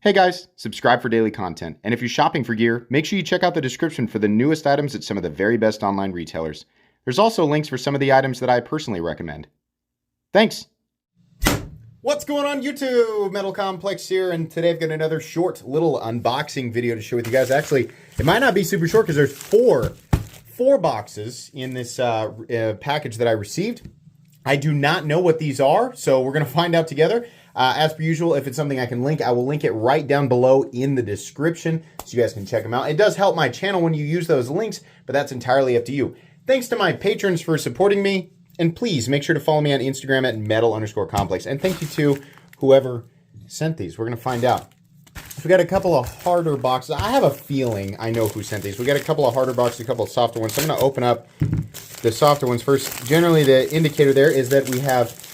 Hey guys, subscribe for daily content. And if you're shopping for gear, make sure you check out the description for the newest items at some of the very best online retailers. There's also links for some of the items that I personally recommend. Thanks! What's going on YouTube? Metal Complex here, and today I've got another short little unboxing video to share with you guys. Actually, it might not be super short because there's four boxes in this package that I received. I do not know what these are, so we're going to find out together. As per usual, if it's something I can link, I will link it right down below in the description so you guys can check them out. It does help my channel when you use those links, but that's entirely up to you. Thanks to my patrons for supporting me, and please make sure to follow me on Instagram at metal_complex. And thank you to whoever sent these. We're going to find out. So we got a couple of harder boxes. I have a feeling I know who sent these. We got a couple of harder boxes, a couple of softer ones. So I'm going to open up the softer ones first. Generally, the indicator there is that we have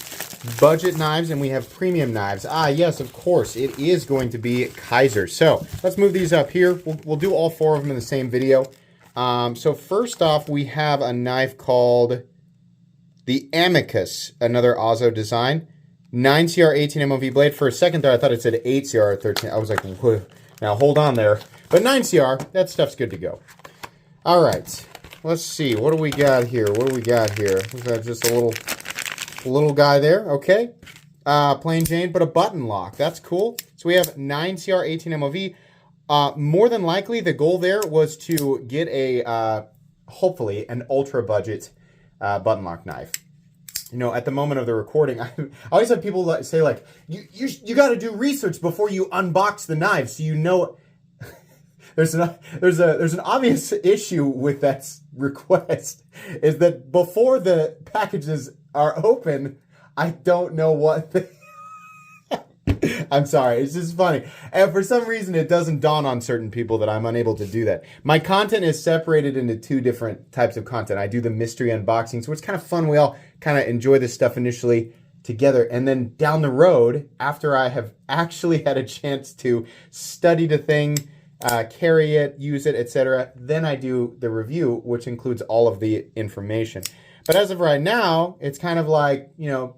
budget knives and we have premium knives. Ah, yes, of course. It is going to be Kizer. So let's move these up here. We'll do all four of them in the same video. So first off, we have a knife called the Amicus, another Ozo design. 9CR 18 MOV blade. For a second there, I thought it said 8CR 13. I was like, now hold on there. But 9CR, that stuff's good to go. All right. Let's see. What do we got here? What do we got here? We've got just a little guy there. Okay. Plain Jane, but a button lock. That's cool. So we have 9CR 18 MOV. More than likely, the goal there was to get a, hopefully, an ultra budget button lock knife. You know, at the moment of the recording, I always have people say, like, you got to do research before you unbox the knife, so you know. There's an obvious issue with that request, is that before the packages are open, I don't know what I'm sorry, it's just funny. And for some reason, it doesn't dawn on certain people that I'm unable to do that. My content is separated into two different types of content. I do the mystery unboxing, so it's kind of fun. We all kind of enjoy this stuff initially together. And then down the road, after I have actually had a chance to study the thing, carry it, use it, etc., then I do the review, which includes all of the information. But as of right now, it's kind of like, you know,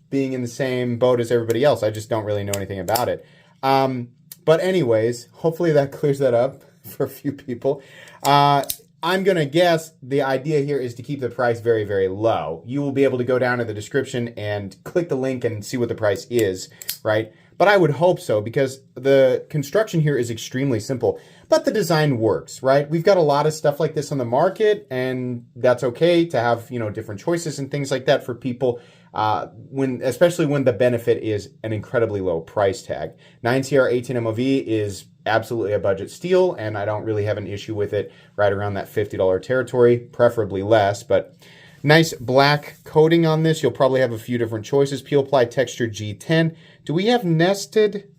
being in the same boat as everybody else. I just don't really know anything about it. But anyways, hopefully that clears that up for a few people. I'm going to guess the idea here is to keep the price very, very low. You will be able to go down to the description and click the link and see what the price is, right? But I would hope so, because the construction here is extremely simple, but the design works, right? We've got a lot of stuff like this on the market, and that's okay to have, you know, different choices and things like that for people, especially when the benefit is an incredibly low price tag. 9CR 18 MOV is absolutely a budget steal, and I don't really have an issue with it right around that $50 territory, preferably less, but nice black coating on this. You'll probably have a few different choices. Peel Ply Texture G10. Do we have nested?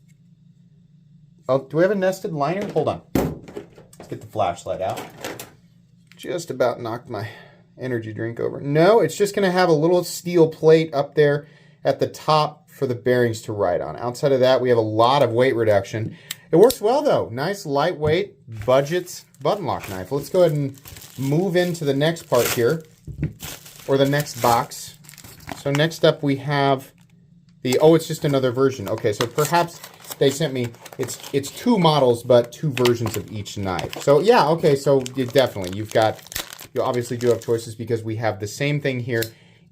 Oh, do we have a nested liner? Hold on. Let's get the flashlight out. Just about knocked my energy drink over. No, it's just going to have a little steel plate up there at the top for the bearings to ride on. Outside of that, we have a lot of weight reduction. It works well, though. Nice, lightweight, budget button lock knife. Let's go ahead and move into the next part here, or the next box. So next up we have the, oh, it's just another version. Okay, so perhaps they sent me, it's two models, but two versions of each knife. So yeah, okay, so definitely, you obviously do have choices, because we have the same thing here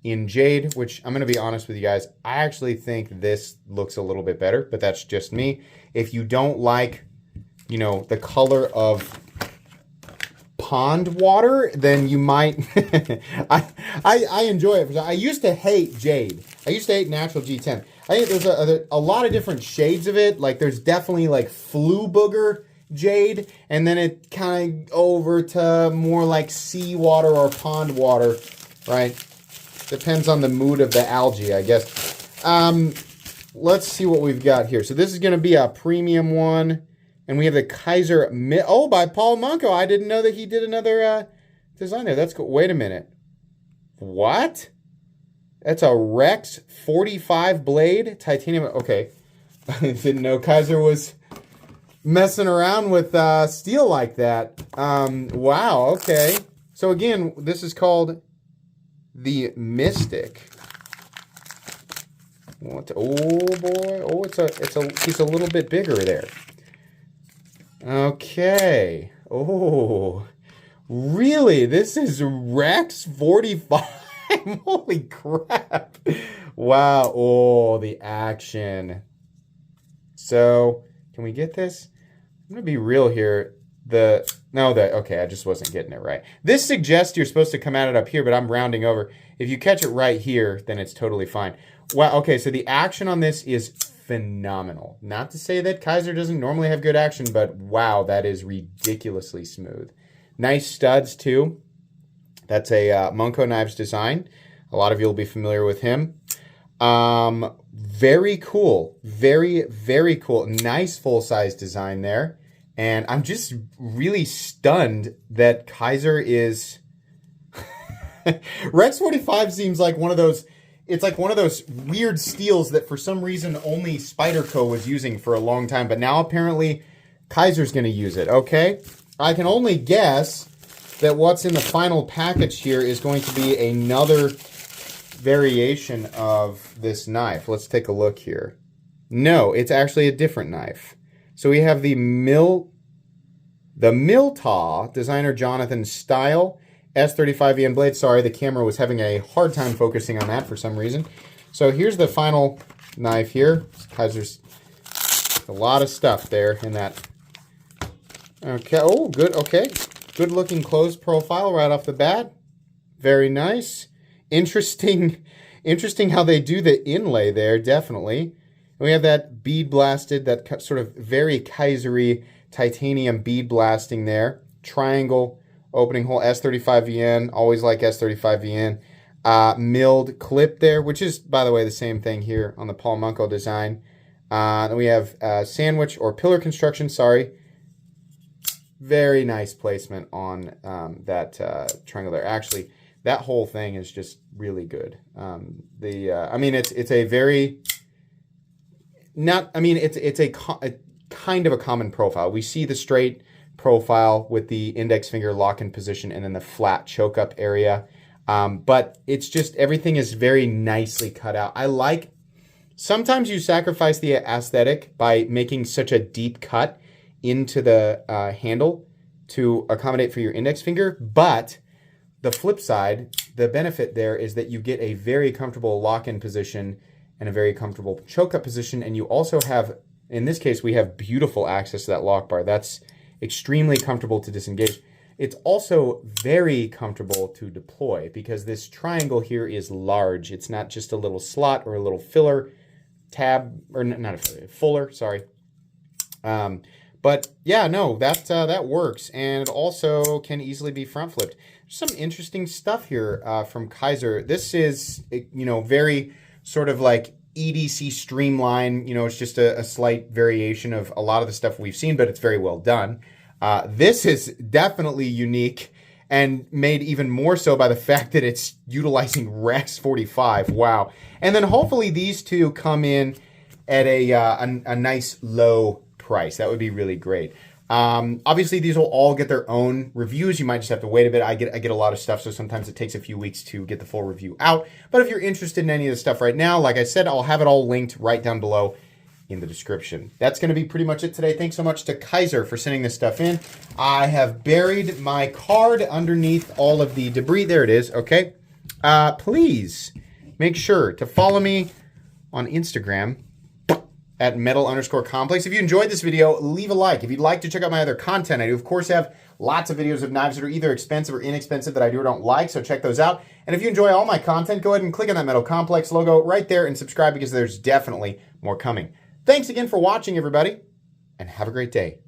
in jade, which I'm going to be honest with you guys, I actually think this looks a little bit better, but that's just me. If you don't like, you know, the color of pond water, then you might. I enjoy it. I used to hate jade. I used to hate natural G10. I think there's a lot of different shades of it. Like, there's definitely like flue booger jade, and then it kind of over to more like seawater or pond water, right? Depends on the mood of the algae, I guess. Let's see what we've got here. So this is going to be a premium one. And we have the Kizer, oh, by Paul Monco. I didn't know that he did another design there. That's cool. Wait a minute. What? That's a Rex 45 blade titanium. Okay. I didn't know Kizer was messing around with steel like that. Wow. Okay. So again, this is called the Mystic. Oh boy. Oh, he's a little bit bigger there. Okay. Oh, really? This is Rex 45. Holy crap. Wow. Oh, the action. So, can we get this? I'm going to be real here. Okay, I just wasn't getting it right. This suggests you're supposed to come at it up here, but I'm rounding over. If you catch it right here, then it's totally fine. Well, okay, so the action on this is phenomenal. Not to say that Kizer doesn't normally have good action, but wow, that is ridiculously smooth. Nice studs, too. That's a Munko Knives design. A lot of you will be familiar with him. Very cool. Very, very cool. Nice full-size design there. And I'm just really stunned that Kizer is... Rex 45 seems like one of those... It's like one of those weird steels that for some reason only Spyderco was using for a long time. But now apparently Kizer's going to use it, okay? I can only guess that what's in the final package here is going to be another variation of this knife. Let's take a look here. No, it's actually a different knife. So we have the Miltaw designer Jonathan Style S35VN blade. Sorry, the camera was having a hard time focusing on that for some reason. So here's the final knife here. Kizer's a lot of stuff there in that. Okay, oh, good, okay. Good looking closed profile right off the bat. Very nice. Interesting how they do the inlay there, definitely. And we have that bead blasted, that sort of very Kizer-y titanium bead blasting there. Triangle opening hole, S35VN, always like S35VN. Milled clip there, which is, by the way, the same thing here on the Paul Munko design. Then we have sandwich or pillar construction, sorry. Very nice placement on that triangle there. Actually, that whole thing is just really good. I mean, it's a very it's a kind of a common profile. We see the straight profile with the index finger lock-in position and then the flat choke-up area. But it's just everything is very nicely cut out. I like sometimes you sacrifice the aesthetic by making such a deep cut into the handle to accommodate for your index finger, but the flip side, the benefit there is that you get a very comfortable lock-in position and a very comfortable choke-up position, and you also have, in this case, we have beautiful access to that lock bar. That's extremely comfortable to disengage. It's also very comfortable to deploy because this triangle here is large. It's not just a little slot or a little filler tab, or not a filler, fuller, sorry. But yeah, no, that works, and it also can easily be front flipped. There's some interesting stuff here from Kizer. This is, very sort of like EDC streamline. It's just a slight variation of a lot of the stuff we've seen, but it's very well done. This is definitely unique and made even more so by the fact that it's utilizing Rex 45. Wow. And then hopefully these two come in at a nice low price. That would be really great. Obviously, these will all get their own reviews. You might just have to wait a bit. I get a lot of stuff, so sometimes it takes a few weeks to get the full review out. But if you're interested in any of the stuff right now, like I said, I'll have it all linked right down below in the description. That's going to be pretty much it today. Thanks so much to Kizer for sending this stuff in. I have buried my card underneath all of the debris. There it is. Okay. Please make sure to follow me on Instagram at metal_complex. If you enjoyed this video, leave a like. If you'd like to check out my other content, I do, of course, have lots of videos of knives that are either expensive or inexpensive that I do or don't like, so check those out. And if you enjoy all my content, go ahead and click on that Metal Complex logo right there and subscribe because there's definitely more coming. Thanks again for watching, everybody, and have a great day.